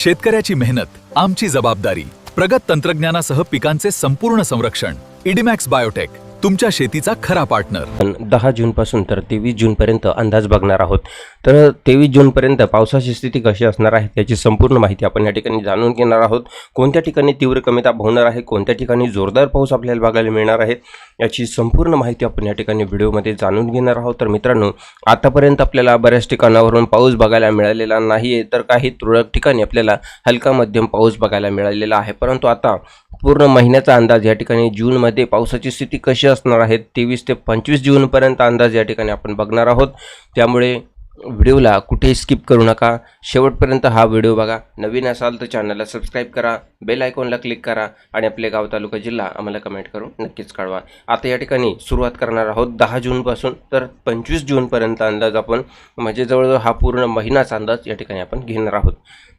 शेतकऱ्याची मेहनत आमची जबाबदारी. प्रगत तंत्रज्ञानासह पिकांचे संपूर्ण संरक्षण. इडीमॅक्स बायोटेक, तुमच्या शेतीचा खरा पार्टनर. 10 जूनपासून तर 23 जूनपर्यंत अंदाज बघणार आहोत. तर 23 जूनपर्यंत पावसाची स्थिती कशी असणार आहे त्याची संपूर्ण माहिती आपण या ठिकाणी जाणून घेणार आहोत. कोणत्या ठिकाणी तीव्र कमी दाब होणार आहे, कोणत्या ठिकाणी जोरदार पाऊस आपल्याला बघायला मिळणार आहे याची संपूर्ण माहिती आपण या ठिकाणी व्हिडिओमध्ये जाणून घेणार आहोत. तर मित्रांनो, आतापर्यंत आपल्याला बऱ्याच ठिकाणावरून पाऊस बघायला मिळालेला नाही आहे, तर काही तुरळक ठिकाणी आपल्याला हलका मध्यम पाऊस बघायला मिळालेला आहे. परंतु आता पूर्ण महिन्याचा अंदाज या ठिकाणी जूनमध्ये पावसाची स्थिती कशी असणार आहे 23 ते 25 जूनपर्यंत अंदाज या ठिकाणी आपण बघणार आहोत. त्यामुळे व्हिडिओला कुठेही स्किप करू नका, शेवटपर्यंत हा व्हिडिओ बघा. नवीन असाल तर चॅनलला सबस्क्राईब करा, बेल आयकॉनला क्लिक करा आणि आपले गाव तालुका जिल्हा आम्हाला कमेंट करून नक्कीच कळवा. आता या ठिकाणी सुरुवात करणार आहोत 10 जूनपासून तर 25 जूनपर्यंत अंदाज आपण म्हणजे जवळजवळ हा पूर्ण महिनाचा अंदाज या ठिकाणी आपण घेणार आहोत.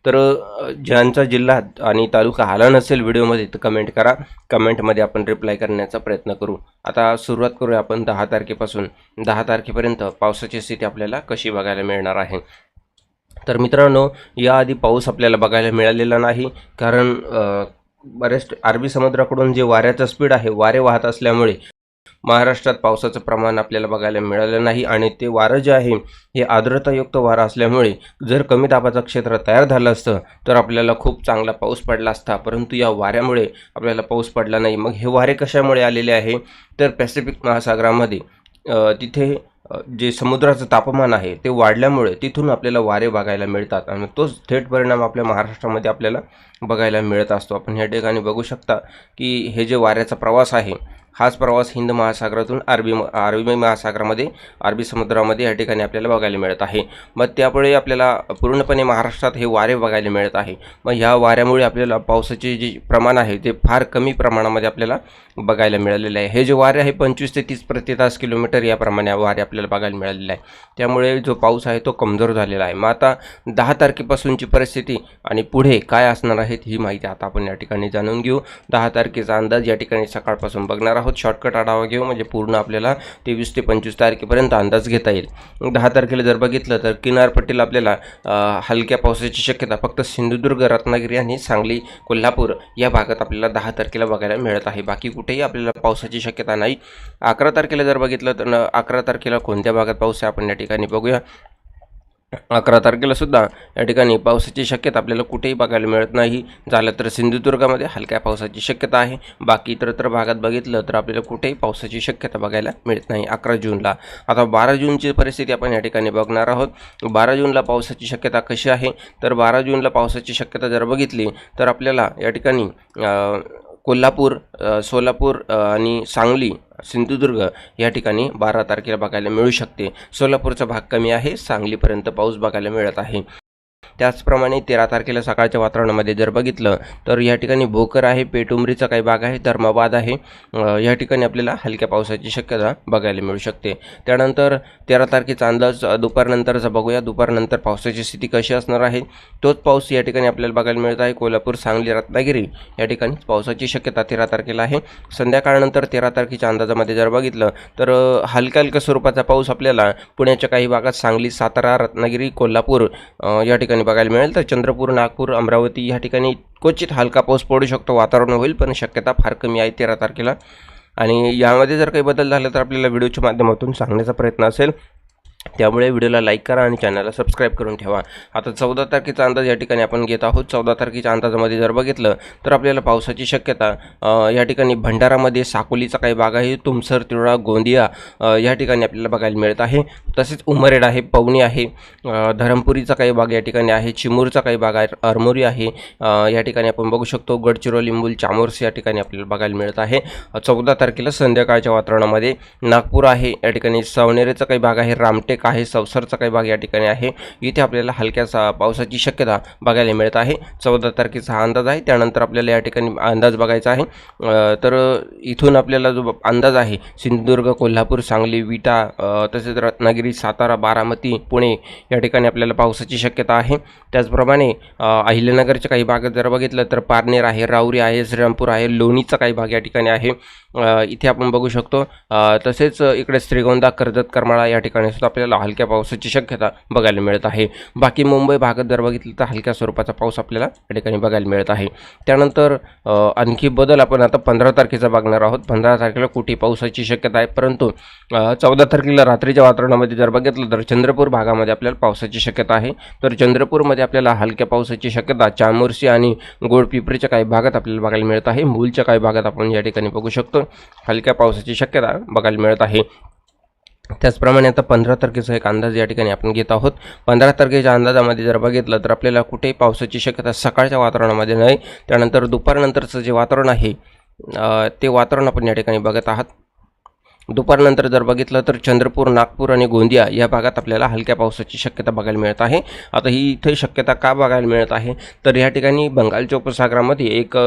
तर ज्यांचा जिल्हा आणि तालुका आला नसेल व्हिडिओमध्ये तर कमेंट करा, कमेंटमध्ये आपण रिप्लाय करण्याचा प्रयत्न करू. आता सुरुवात करूया आपण 10 तारखेपासून. 10 तारखेपर्यंत पावसाची स्थिती आपल्याला कशी बघायला मिळणार आहे. तर मित्रांनो, याआधी पाऊस आपल्याला बघायला मिळालेला नाही, कारण बरेच अरबी समुद्राकडून जे वाऱ्याचा स्पीड आहे, वारे वाहत असल्यामुळे महाराष्ट्रात पावसाचं प्रमाण आपल्याला बघायला मिळालं नाही. आणि ते वारं जे आहे हे आर्द्रतायुक्त वारं असल्यामुळे जर कमी दाबाचं क्षेत्र तयार झालं असतं तर आपल्याला खूप चांगला पाऊस पडला असता, परंतु या वाऱ्यामुळे आपल्याला पाऊस पडला नाही. मग हे वारे कशामुळे आलेले आहे तर पॅसिफिक महासागरामध्ये तिथे जे समुद्राचं तापमान आहे ते वाढल्यामुळे तिथून आपल्याला वारे बघायला मिळतात आणि तोच थेट परिणाम आपल्या महाराष्ट्रामध्ये आपल्याला बघायला मिळत असतो. आपण या ठिकाणी बघू शकता की हे जे वाऱ्याचा प्रवास आहे हाच प्रवास हिंद महासागरातून अरबी महासागरामध्ये, अरबी समुद्रामध्ये या ठिकाणी आपल्याला बघायला मिळत आहे. मग त्यामुळे आपल्याला पूर्णपणे महाराष्ट्रात हे वारे बघायला मिळत आहे. मग ह्या वाऱ्यामुळे आपल्याला पावसाचे जे प्रमाण आहे ते फार कमी प्रमाणामध्ये आपल्याला बघायला मिळालेलं आहे. हे जे वारे आहे 25 ते 30 प्रति तास किलोमीटर याप्रमाणे वारे आपल्याला बघायला मिळालेले आहे. त्यामुळे जो पाऊस आहे तो कमजोर झालेला आहे. मग आता 10 तारखेपासूनची परिस्थिती आणि पुढे काय असणार आहे ही माहिती आता आपण या ठिकाणी जाणून घेऊ. 10 तारखेचा अंदाज या ठिकाणी सकाळपासून बघणार आहोत. शॉर्टकट आढावा घेऊ म्हणजे पूर्ण आपल्याला 23 ते 25 तारखेपर्यंत अंदाज घेता येईल. 10 तारखेला जर बघितलं तर किनारपट्टीला आपल्याला हलक्या पावसाची शक्यता फक्त सिंधुदुर्ग, रत्नागिरी आणि सांगली, कोल्हापूर या भागात आपल्याला 10 तारखेला बघायला मिळत आहे. बाकी कुठेही आपल्याला पावसाची शक्यता नाही. 11 तारखेला जर बघितलं तर 11 तारखेला कोणत्या भागात पाऊस आहे आपण या ठिकाणी बघूया. 11 तारखेला सुद्धा या ठिकाणी पावसाची शक्यता आपल्याला कुठेही बघायला मिळत नाही. झालं तर सिंधुदुर्गामध्ये हलक्या पावसाची शक्यता आहे. बाकी इतर भागात बघितलं तर आपल्याला कुठेही पावसाची शक्यता बघायला मिळत नाही 11 जूनला. आता 12 जूनची परिस्थिती आपण या ठिकाणी बघणार आहोत. 12 जूनला पावसाची शक्यता कशी आहे तर 12 जूनला पावसाची शक्यता जर बघितली तर आपल्याला या ठिकाणी कोल्हापूर, सोलापूर आणि सांगली, सिंधुदुर्ग या ठिकाणी 12 तारखेला बघायला मिळू शकते. सोलापूरचा भाग कमी आहे, सांगलीपर्यंत पाऊस बघायला मिळत आहे. त्याचप्रमाणे 13 तारखेला सकाळच्या वातावरणामध्ये जर बघितलं तर या ठिकाणी भोकर आहे, पेटुंबरीचा काही भाग आहे, धर्माबाद आहे, या ठिकाणी आपल्याला हलक्या पावसाची शक्यता बघायला मिळू शकते. त्यानंतर 13 तारखेचा अंदाज दुपारनंतरचा बघूया. दुपारनंतर पावसाची स्थिती कशी असणार आहे तोच पाऊस या ठिकाणी आपल्याला बघायला मिळत आहे. कोल्हापूर, सांगली, रत्नागिरी या ठिकाणी पावसाची शक्यता 13 तारखेला आहे. संध्याकाळनंतर 13 तारखेच्या अंदाजामध्ये जर बघितलं तर हलक्या स्वरूपाचा पाऊस आपल्याला पुण्याच्या काही भागात, सांगली, सातारा, रत्नागिरी, कोल्हापूर या ठिकाणी बघायला मिळेल. तर चंद्रपूर, नागपूर, अमरावती या ठिकाणी क्वचित हलका पाऊस पडू शकतो, वातावरण होईल, पण शक्यता फार कमी आहे 13 तारखेला. आणि यामध्ये जर काही बदल झाला तर आपल्याला व्हिडिओच्या माध्यमातून सांगण्याचा प्रयत्न असेल. त्यामुळे व्हिडिओला लाईक करा आणि चॅनलला सबस्क्राईब करून ठेवा. आता 14 तारखेचा अंदाज या ठिकाणी आपण घेत आहोत. 14 तारखेच्या अंदाजामध्ये जर बघितलं तर आपल्याला पावसाची शक्यता या ठिकाणी भंडारामध्ये, साकोलीचा काही भाग आहे, तुमसर, तिरोडा, गोंदिया या ठिकाणी आपल्याला बघायला मिळत आहे. तसेच उमरेड आहे, पवनी आहे, धरमपुरीचा काही भाग या ठिकाणी आहे, चिमूरचा काही भाग आहे, अरमोरी आहे, या ठिकाणी आपण बघू शकतो. गडचिरोली, मूल, चामोर्स या ठिकाणी आपल्याला बघायला मिळत आहे. 14 तारखेला संध्याकाळच्या वातावरणामध्ये नागपूर आहे, या ठिकाणी सवनेरेचा काही भाग आहे, रामटेक आहे, सवसरचा काही भाग या ठिकाणी आहे. इथे आपल्याला हलक्या पावसाची शक्यता बघायला मिळत आहे. 14 तारखेचा हा अंदाज आहे. त्यानंतर आपल्याला या ठिकाणी अंदाज बघायचा आहे. तर इथून आपल्याला जो अंदाज आहे सिंधुदुर्ग, कोल्हापूर, सांगली, विटा, तसेच रत्नागिरी, सातारा, बारामती, पुणे या ठिकाणी आपल्याला पावसाची शक्यता आहे. त्याचप्रमाणे अहिल्यानगरच्या काही भागात जर बघितलं तर पारनेर आहे, राऊरी आहे, श्रीरामपूर आहे, लोणीचा काही भाग या ठिकाणी आहे. इथे आपण बघू शकतो. तसेच इकडे श्रीगोंदा, कर्जत, करमाळा या ठिकाणी सुद्धा आपल्याला हलक्या पावसाची शक्यता बघायला मिळत आहे. बाकी मुंबई भागात जर बघितलं तर हलक्या स्वरूपाचा पाऊस आपल्याला या ठिकाणी बघायला मिळत आहे. त्यानंतर आणखी बदल आपण आता 15 तारखेचा बघणार आहोत. 15 तारखेला कुठे पावसाची शक्यता आहे, परंतु 14 तारखेला रात्रीच्या वातावरणामध्ये जर बघितलं तर चंद्रपूर भागामध्ये आपल्याला पावसाची शक्यता आहे. तर चंद्रपूरमध्ये आपल्याला हलक्या पावसाची शक्यता चामोर्शी आणि गोडपिंपरीच्या काही भागात आपल्याला बघायला मिळत आहे. मूलच्या काही भागात आपण या ठिकाणी बघू शकतो हलक्या पावसाची शक्यता बघायला मिळत आहे. त्याचप्रमाणे आता 15 तारखेचा एक अंदाज या ठिकाणी आपण घेत आहोत. 15 तारखेच्या अंदाजामध्ये जर बघितलं तर आपल्याला कुठेही पावसाची शक्यता सकाळच्या वातावरणामध्ये नाही. त्यानंतर दुपारनंतरचं जे वातावरण आहे ते वातावरण आपण या ठिकाणी बघत आहात. दुपारनंतर जर बघितलं तर चंद्रपूर, नागपूर आणि गोंदिया या भागात आपल्याला हलक्या पावसाची शक्यता बघायला मिळत आहे. आता ही इथे शक्यता का बघायला मिळत आहे तर या ठिकाणी बंगालच्या उपसागरामध्ये एक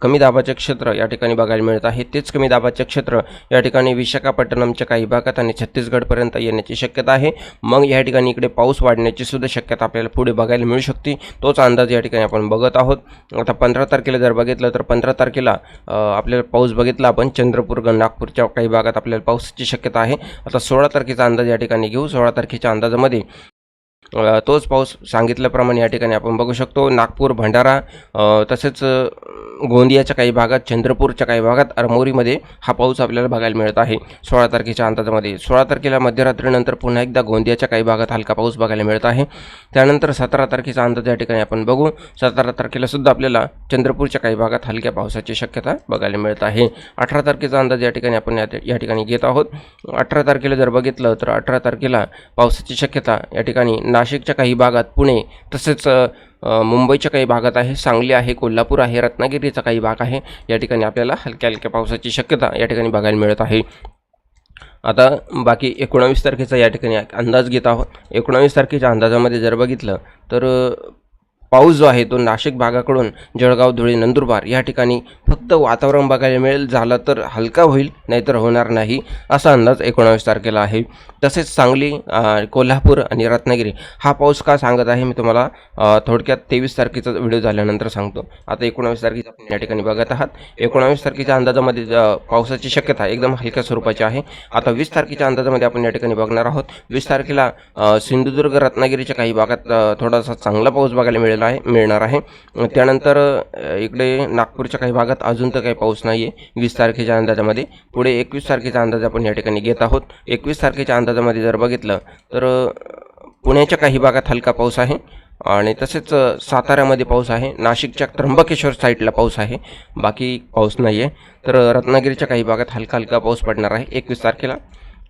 कमी दाबाचे क्षेत्र या ठिकाणी बघायला मिळत आहे. तेच कमी दाबाचे क्षेत्र या ठिकाणी विशाखापट्टणमच्या काही भागात आणि छत्तीसगडपर्यंत येण्याची शक्यता आहे. मग या ठिकाणी इकडे पाऊस वाढण्याची सुद्धा शक्यता आपल्याला पुढे बघायला मिळू शकते. तोच अंदाज या ठिकाणी आपण बघत आहोत. आता 15 तारखेला जर बघितलं तर 15 तारखेला आपल्याला पाऊस बघितला आपण चंद्रपूर, नागपूरच्या काही भागात आपल्याला पावसाची शक्यता आहे. आता 16 तारखेचा अंदाज या ठिकाणी घेऊ. 16 तारखेच्या अंदाजामध्ये तोच पाऊस सांगितल्याप्रमाणे या ठिकाणी आपण बघू शकतो. नागपूर, भंडारा तसेच गोंदियाच्या काही भागात, चंद्रपूरच्या काही भागात, अरमोरीमध्ये हा पाऊस आपल्याला बघायला मिळत आहे 16 तारखेच्या अंदाजामध्ये. 16 तारखेला मध्यरात्रीनंतर पुन्हा एकदा गोंदियाच्या काही भागात हलका पाऊस बघायला मिळत आहे. त्यानंतर 17 तारखेचा अंदाज या ठिकाणी आपण बघू. 17 तारखेला सुद्धा आपल्याला चंद्रपूरच्या काही भागात हलक्या पावसाची शक्यता बघायला मिळत आहे. 18 तारखेचा अंदाज या ठिकाणी आपण या ठिकाणी घेत आहोत. 18 तारखेला जर बघितलं तर 18 तारखेला पावसाची शक्यता या ठिकाणी नाशिकच्या काही भागात, पुणे तसेच मुंबईच्या काही भागात आहे, सांगली आहे, कोल्हापूर आहे, रत्नागिरीचा काही भाग आहे. या ठिकाणी आपल्याला हलक्या हलक्या पावसाची शक्यता या ठिकाणी बघायला मिळत आहे. आता बाकी 19 तारखेचा या ठिकाणी अंदाज घेत आहोत. 19 तारखेच्या अंदाजामध्ये जर बघितलं तर पाऊस जो आहे तो नाशिक भागाकडून जळगाव, धुळे, नंदुरबार या ठिकाणी फक्त वातावरण बघायला मिळेल. झालं तर हलका होईल, नाहीतर होणार नाही असा अंदाज 19 तारखेला आहे. तसेच सांगली, कोल्हापूर आणि रत्नागिरी हा पाऊस का सांगत आहे मी तुम्हाला थोडक्यात 23 तारखेचा व्हिडिओ झाल्यानंतर सांगतो. आता 19 तारखेचा आपण या ठिकाणी बघत आहात. 19 तारखेच्या अंदाजामध्ये पावसाची शक्यता एकदम हलक्या स्वरूपाची आहे. आता 20 तारखेच्या अंदाजामध्ये आपण या ठिकाणी बघणार आहोत. 20 तारखेला सिंधुदुर्ग, रत्नागिरीच्या काही भागात थोडासा चांगला पाऊस बघायला मिळणार आहे. त्यानंतर इकडे नागपूरच्या काही भागात अजून तर काही पाऊस नाही आहे 20 तारखेच्या अंदाजामध्ये. पुढे 21 तारखेचा अंदाज आपण या ठिकाणी घेत आहोत. 21 तारखेच्या अंदाजामध्ये जर बघितलं तर पुण्याच्या काही भागात हलका पाऊस आहे आणि तसेच साताऱ्यामध्ये पाऊस आहे. नाशिकच्या त्र्यंबकेश्वर साईडला पाऊस आहे, बाकी पाऊस नाही आहे. तर रत्नागिरीच्या काही भागात हलका हलका पाऊस पडणार आहे 21 तारखेला.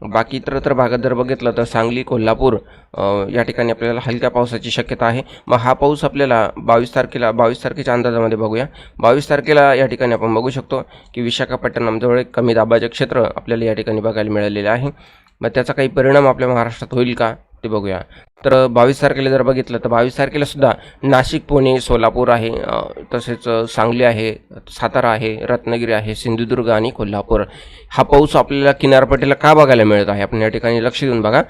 बाकी इतर भागात जर बघितलं तर सांगली, कोल्हापूर या ठिकाणी आपल्याला हलक्या पावसाची शक्यता आहे. मग हा पाऊस आपल्याला 22 तारखेच्या अंदाजामध्ये बघूया. 22 तारखेला या ठिकाणी आपण बघू शकतो की विशाखापट्टणमजवळ एक कमी दाबाचे क्षेत्र आपल्याला या ठिकाणी बघायला मिळालेले आहे. मग त्याचा काही परिणाम आपल्या महाराष्ट्रात होईल का ते बघूया. तर 22 तारखेला जर बघितलं तर 22 तारखेला सुद्धा नाशिक, पुणे, सोलापूर आहे, तसेच सांगली आहे, सातारा आहे, रत्नागिरी आहे, सिंधुदुर्ग आणि कोल्हापूर हा पाऊस आपल्याला किनारपट्टीला का बघायला मिळत आहे. आपण या ठिकाणी लक्ष देऊन बघा.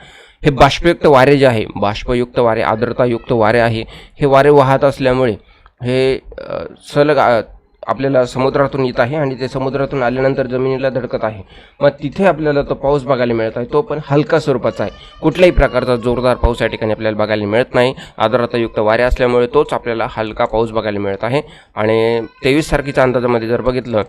हे बाष्पयुक्त वारे जे आहे, बाष्पयुक्त वारे, आर्द्रतायुक्त वारे आहे, हे वारे वाहत असल्यामुळे हे सलग आपल्याला समुद्रातून येत आहे आणि ते समुद्रातून आल्यानंतर जमिनीला धडकत आहे. मग तिथे आपल्याला तो पाऊस बघायला मिळत आहे, तो पण हलका स्वरूपाचा आहे. कुठल्याही प्रकारचा जोरदार पाऊस या ठिकाणी आपल्याला बघायला मिळत नाही. आर्द्रतायुक्त वारे असल्यामुळे तोच आपल्याला हलका पाऊस बघायला मिळत आहे. आणि 23 तारखेच्या अंदाजामध्ये जर बघितलं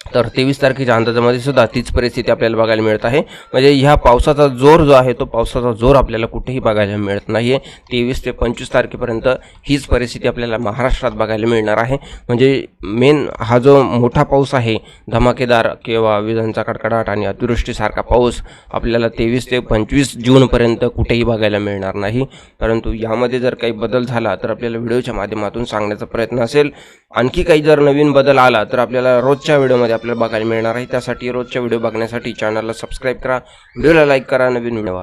तर 23 तारखेच्या अंदाजामध्ये सुद्धा तीच परिस्थिती आपल्याला बघायला मिळत आहे. म्हणजे ह्या पावसाचा जोर जो आहे तो पावसाचा जोर आपल्याला कुठेही बघायला मिळत नाही आहे. 23 ते 25 तारखेपर्यंत हीच परिस्थिती आपल्याला महाराष्ट्रात बघायला मिळणार आहे. म्हणजे मेन हा जो मोठा पाऊस आहे, धमाकेदार किंवा विजांचा कडकडाट आणि अतिवृष्टीसारखा पाऊस आपल्याला 23 ते 25 जूनपर्यंत कुठेही बघायला मिळणार नाही. परंतु यामध्ये जर काही बदल झाला तर आपल्याला व्हिडिओच्या माध्यमातून सांगण्याचा प्रयत्न असेल. आणखी काही जर नवीन बदल आला तर आपल्याला रोजच्या व्हिडिओमध्ये आपल्याला बघायला मिळणार आहे. त्यासाठी रोजच्या व्हिडिओ बघण्यासाठी चॅनलला सबस्क्राईब करा, व्हिडिओला लाईक करा. नवीन व्हिडिओ